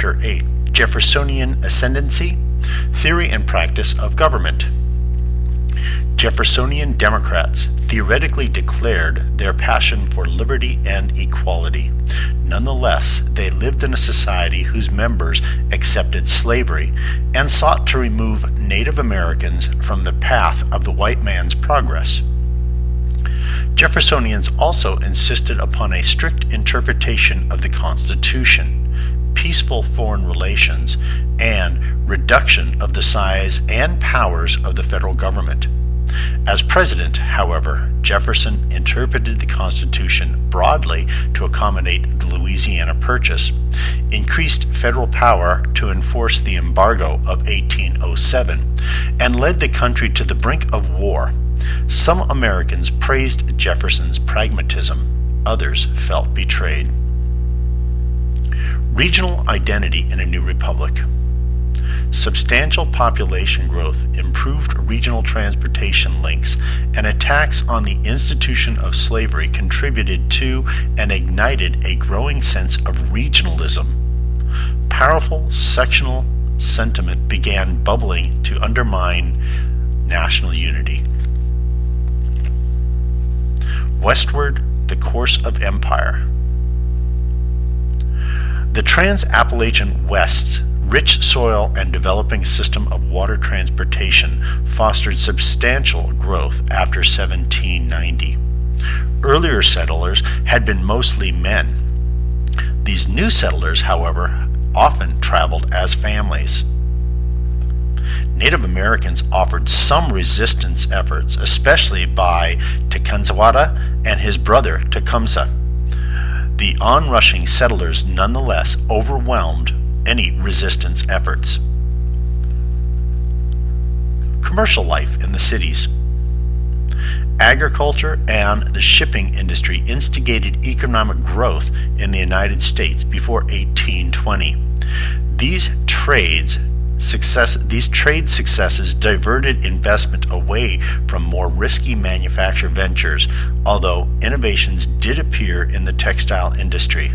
Chapter 8, Jeffersonian Ascendancy, Theory and Practice of Government. Jeffersonian Democrats theoretically declared their passion for liberty and equality. Nonetheless, they lived in a society whose members accepted slavery and sought to remove Native Americans from the path of the white man's progress. Jeffersonians also insisted upon a strict interpretation of the Constitution, peaceful foreign relations, and reduction of the size and powers of the federal government. As president, however, Jefferson interpreted the Constitution broadly to accommodate the Louisiana Purchase, increased federal power to enforce the embargo of 1807, and led the country to the brink of war. Some Americans praised Jefferson's pragmatism, others felt betrayed. Regional identity in a new republic. Substantial population growth, improved regional transportation links, and attacks on the institution of slavery contributed to and ignited a growing sense of regionalism. Powerful sectional sentiment began bubbling to undermine national unity. Westward, the course of empire. The Trans-Appalachian West's rich soil and developing system of water transportation fostered substantial growth after 1790. Earlier settlers had been mostly men. These new settlers, however, often traveled as families. Native Americans offered some resistance efforts, especially by Tecumseh and his brother Tecumseh. The onrushing settlers nonetheless overwhelmed any resistance efforts. Commercial life in the cities. Agriculture and the shipping industry instigated economic growth in the United States before 1820. These trade successes diverted investment away from more risky manufacture ventures, although innovations did appear in the textile industry.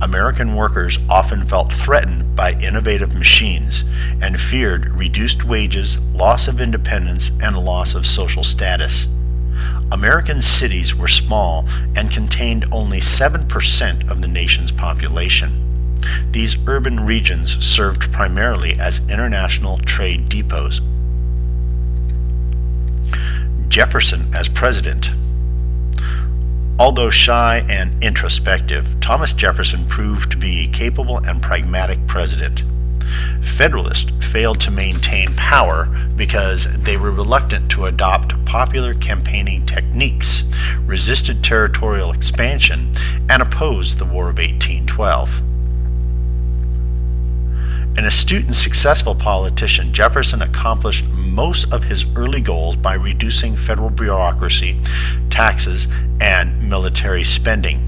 American workers often felt threatened by innovative machines and feared reduced wages, loss of independence, and loss of social status. American cities were small and contained only 7% of the nation's population. These urban regions served primarily as international trade depots. Jefferson as president. Although shy and introspective, Thomas Jefferson proved to be a capable and pragmatic president. Federalists failed to maintain power because they were reluctant to adopt popular campaigning techniques, resisted territorial expansion, and opposed the War of 1812. An astute and successful politician, Jefferson accomplished most of his early goals by reducing federal bureaucracy, taxes, and military spending.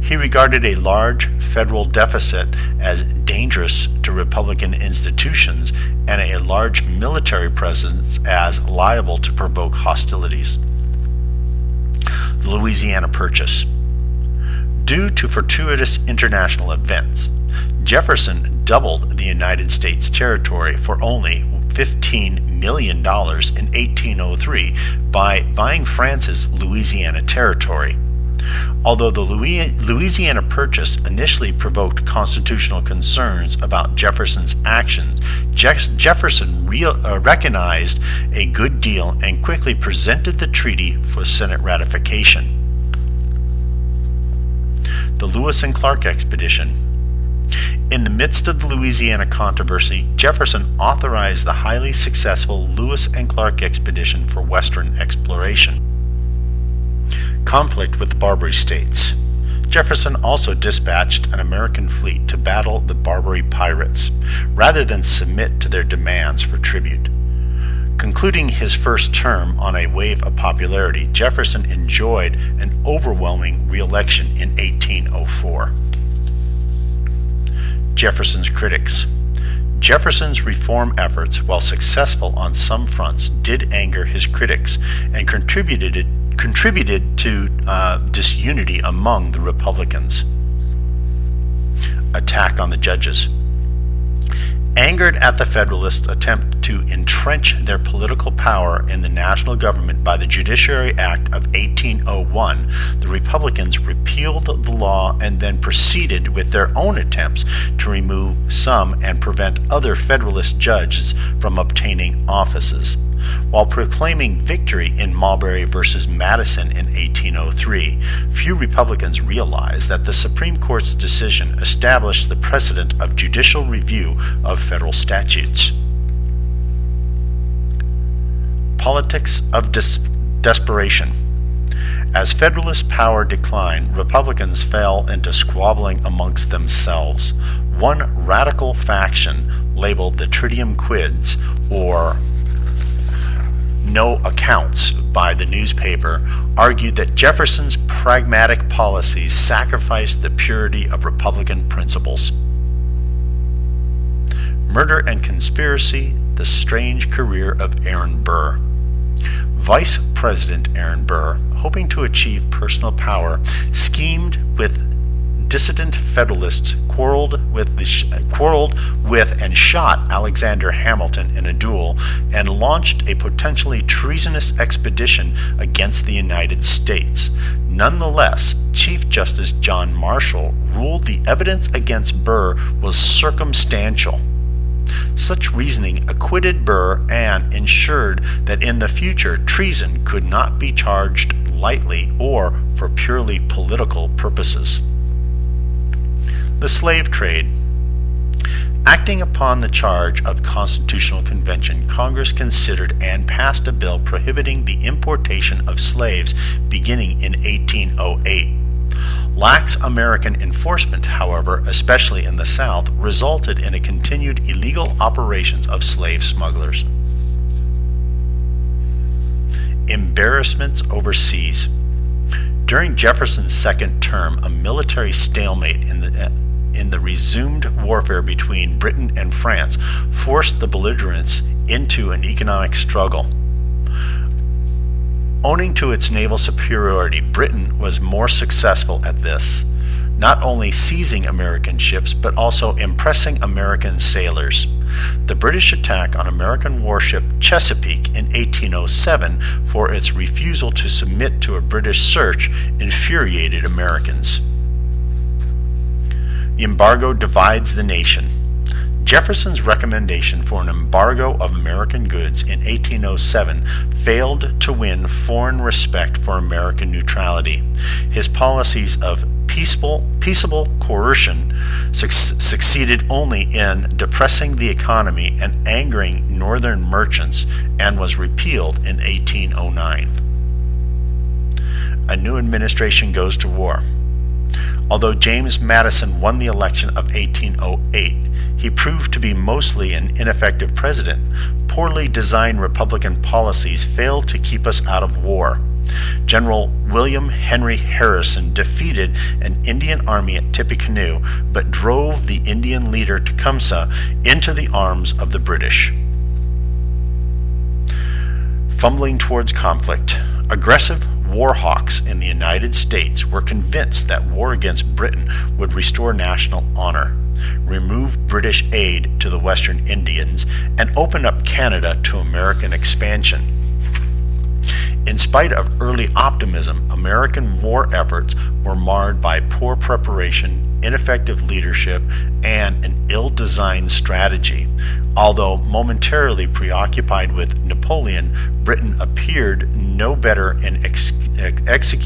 He regarded a large federal deficit as dangerous to Republican institutions and a large military presence as liable to provoke hostilities. The Louisiana Purchase. Due to fortuitous international events, Jefferson doubled the United States territory for only $15 million in 1803 by buying France's Louisiana territory. Although the Louisiana Purchase initially provoked constitutional concerns about Jefferson's actions, Jefferson recognized a good deal and quickly presented the treaty for Senate ratification. The Lewis and Clark Expedition. In the midst of the Louisiana controversy, Jefferson authorized the highly successful Lewis and Clark Expedition for Western exploration. Conflict with the Barbary States. Jefferson also dispatched an American fleet to battle the Barbary pirates, rather than submit to their demands for tribute. Concluding his first term on a wave of popularity, Jefferson enjoyed an overwhelming re-election in 1804. Jefferson's critics. Jefferson's reform efforts, while successful on some fronts, did anger his critics and contributed to disunity among the Republicans. Attack on the judges. Angered at the Federalists' attempt to entrench their political power in the national government by the Judiciary Act of 1801, the Republicans repealed the law and then proceeded with their own attempts to remove some and prevent other Federalist judges from obtaining offices. While proclaiming victory in Marbury versus Madison in 1803, few Republicans realized that the Supreme Court's decision established the precedent of judicial review of federal statutes. Politics of desperation. As Federalist power declined, Republicans fell into squabbling amongst themselves. One radical faction, labeled the Trivium Quids, or no accounts by the newspaper, argued that Jefferson's pragmatic policies sacrificed the purity of Republican principles. Murder and Conspiracy, the Strange Career of Aaron Burr. Vice President Aaron Burr, hoping to achieve personal power, schemed with dissident Federalists, quarreled with and shot Alexander Hamilton in a duel, and launched a potentially treasonous expedition against the United States. Nonetheless, Chief Justice John Marshall ruled the evidence against Burr was circumstantial. Such reasoning acquitted Burr and ensured that in the future treason could not be charged lightly or for purely political purposes. The slave trade. Acting upon the charge of constitutional convention, Congress considered and passed a bill prohibiting the importation of slaves beginning in 1808. Lax American enforcement, however, especially in the South, resulted in a continued illegal operations of slave smugglers. Embarrassments overseas. During Jefferson's second term, a military stalemate in the resumed warfare between Britain and France forced the belligerents into an economic struggle. Owing to its naval superiority, Britain was more successful at this, not only seizing American ships, but also impressing American sailors. The British attack on American warship Chesapeake in 1807 for its refusal to submit to a British search infuriated Americans. The embargo divides the nation. Jefferson's recommendation for an embargo of American goods in 1807 failed to win foreign respect for American neutrality. His policies of peaceable coercion succeeded only in depressing the economy and angering northern merchants, and was repealed in 1809. A new administration goes to war. Although James Madison won the election of 1808, he proved to be mostly an ineffective president. Poorly designed Republican policies failed to keep us out of war. General William Henry Harrison defeated an Indian army at Tippecanoe, but drove the Indian leader Tecumseh into the arms of the British. Fumbling towards conflict. Aggressive war hawks in the United States were convinced that war against Britain would restore national honor, remove British aid to the Western Indians, and open up Canada to American expansion. In spite of early optimism, American war efforts were marred by poor preparation, ineffective leadership, and an ill-designed strategy. Although momentarily preoccupied with Napoleon, Britain appeared no better in executing